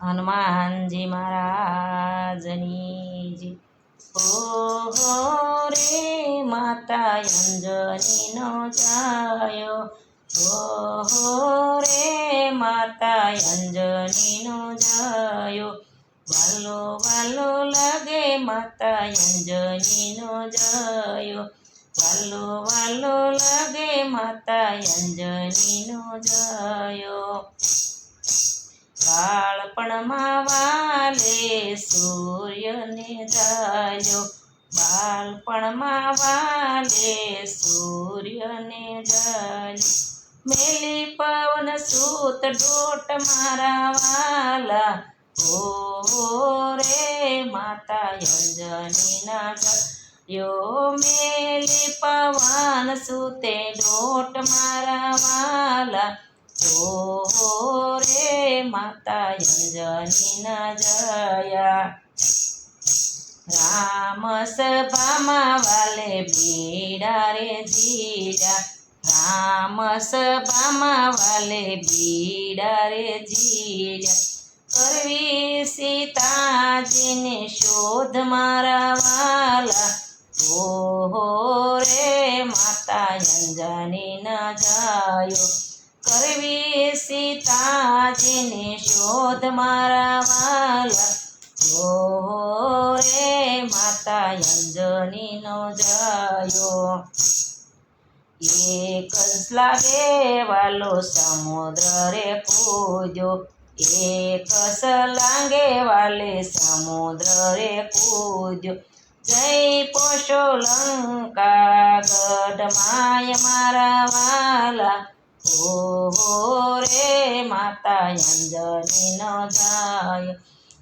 હનુમાનજી મહારાજની જય। ઓહો રે માતા અંજનીનો જાયો, ઓહો રે માતા અંજનીનો જાયો, વાલો વાલો લાગે માતા અંજનીનો જાયો, વાલો વાલો લાગે માતા અંજનીનો જાયો। બાળપણમાં વાલે સૂર્યને જાયો, બાળપણમાં વાલે સૂર્યને જાયો, મેલી પવન સૂત ડોટ મારા વાલા, ઓહો રે માતા અંજનીના જાયો, મેલી પવન સૂતે ડોટ મારા વાલા, ઓહો રે માતા અંજનીના જાયા। રામ સભામાં વાલે બીડા રે જીજા, રામ સભામાં વાલે બીડા રે જીજા, કરવી સીતાજીને શોધ મારા વાલા, ઓહો રે માતા અંજનીના જાયો, કરવી સીતાજીને શોધ મારા વાલા, ઓહો રે માતા અંજનીનો જાયો। એક જ લાગે વાલો સમુદ્ર રે કૂદ્યો, એક લાગે વાલે સમુદ્ર રે કૂદ્યો, જય પોષો લંકા ગઢ માય મારા વાલા, ઓહો રે માતા અંજનીનો જાયો,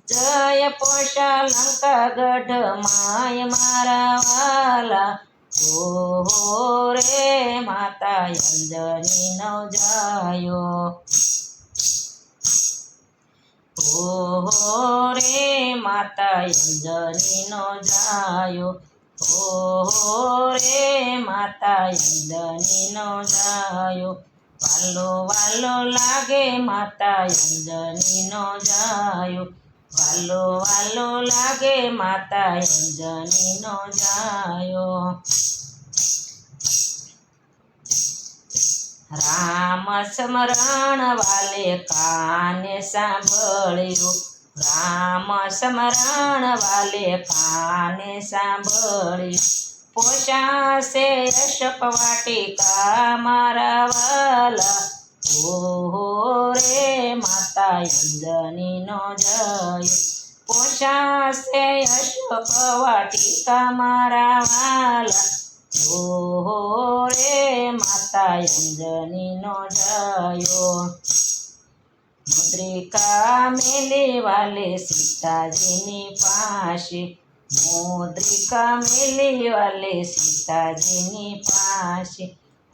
જય પોષા લંકા ગઢ માય મારા વાલા, ઓહો રે માતા અંજનીનો જાયો, ઓહો રે માતા અંજનીનો જાયો, ઓહો રે માતા અંજનીનો જાયો, વાલો વાલો લાગે માતા અંજનીનો જાયો, વાલો વાલો લાગે માતા અંજનીનો જાયો। રામ સ્મરણ વાલે કાને સાંભળ્યું, રામ સ્મરણ વાલે કાને સાંભળ્યું, પોષાશે અશોક વાટિકા મારા વાલા, ઓહો રે માતા અંજનીનો જાયો, પોષાશે અશોક વાટિકા મારા વાલા, ઓહો રે માતા અંજનીનો જાયો। મુદ્રિકા મેલી વાલે સીતાજીની પાસે, મુદ્રિકા મેલી વાલે સીતાજીની પાસે,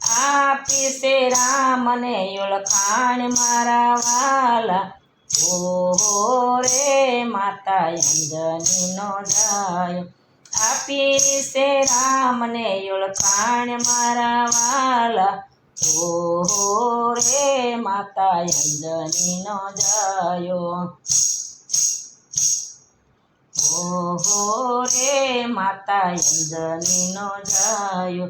આપી છે રામને ઓળખાણ મારા વાલા, ઓહો રે માતા અંજનીનો જાયો, આપી છે રામને ઓળખાણ મારા વાલા, ઓહો રે માતા અંજનીનો જાયો, ઓહો રે માતા અંજનીનો જાયો,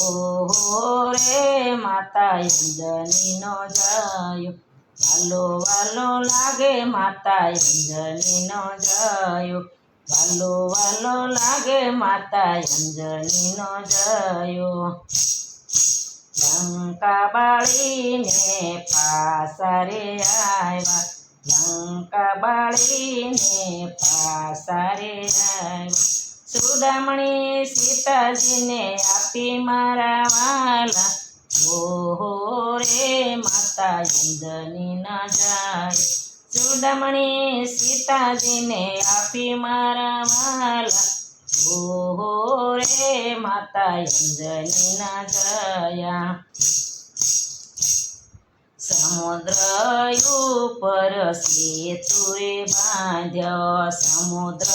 ઓહો રે માતા અંજનીનો જાયો, વાલો વાલો લાગે માતા અંજનીનો જાયો, વાલો વાલો લાગે માતા અંજનીનો જાયો। લંકા બાળીને પાસા રે આવ્યા, લંકા બાળીને પાસા રે આવ્યા, સુદામણી સીતાજીને આપી મારા વાલા, ઓહો રે માતા અંજનીના જાયો, સુદામણી સીતાજીને આપી મારા વાલા, ઓહો રે માતા અંજનીના જાયા। સમુદ્ર ઉપર સેતુ રે બાંધ્યો, સમુદ્ર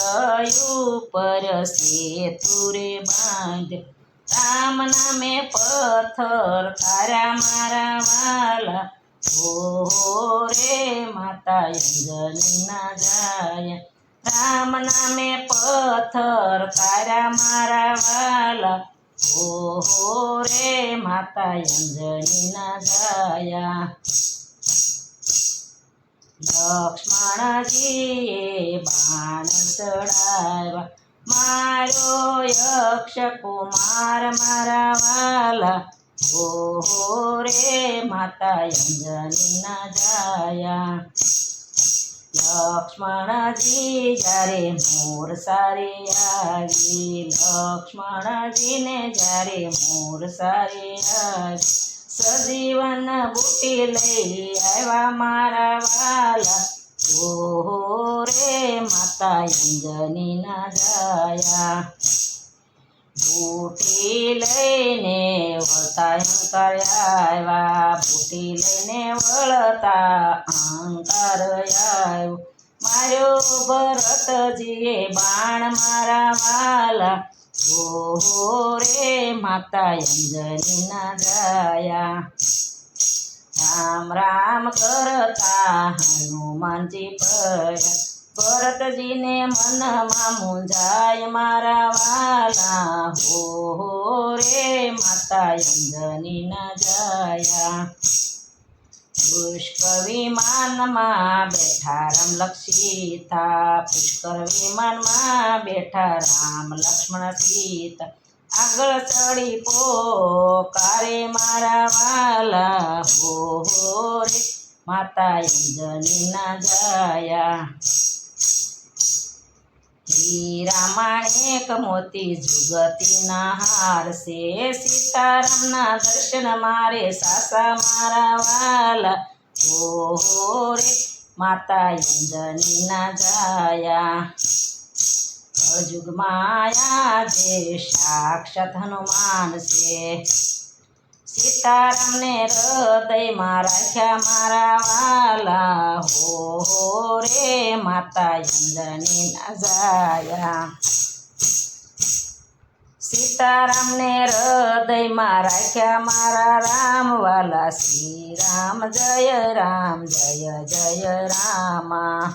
ઉપર સેતુ રે બાંધ્યો, રામ નામે પથ્થર તારા મારા વાલા, હો રે માતા અંજનીના જાયા રામ નામે પથ્થર કારા મારા વાલા હો રે માતા અંજનીના જાયા લક્ષ્મણજીએ બાણ ચડાવ્યા મારો યક્ષ કુમાર મારા વાલા હો રે માતા અંજનીના જાયા લક્ષ્મણજી જ્યારે મોર સારી આવી લક્ષ્મણજીને જ્યારે મોર સારી આવી સજીવન બુટી લઈ આવ્યા મારા વાલા હો રે માતા અંજનીના જાયા બુટી લઈને વળતા અહંકાર આવ્યા બુટી લઈને વળતા અહંકાર આવ્યો માર્યો ભરતજીએ બાણ મારા વાલા હો રે માતા અંજનીના જાયા રામ રામ કરતા હનુમાનજી પડ્યા ભરતજીને મનમાં મૂંઝાય મારા વાલા હો રે માતા અંજનીના જાયા પુષ્કર વિમાનમાં બેઠા રામ લક્ષિતા પુષ્કર વિમાનમાં બેઠા રામ લક્ષ્મણ સીતા આગળ ચડી પોકારે મારા વાલા હો રે માતા અંજનીના જાયા હીરામાં એક મોતી જુગતીના હાર છે સીતારામના દર્શન મારે સાસા મારા વાલા હો રે માતા અંજનીના જાયા કળયુગ માયા જે સાક્ષાત હનુમાન છે સીતારામને હૃદયમાં રાખ્યા મારા વાલા હો રે માતા અંજનીના જાયા સીતારામને હૃદયમાં રાખ્યા મારા રામ વાલા શ્રી રામ જય રામા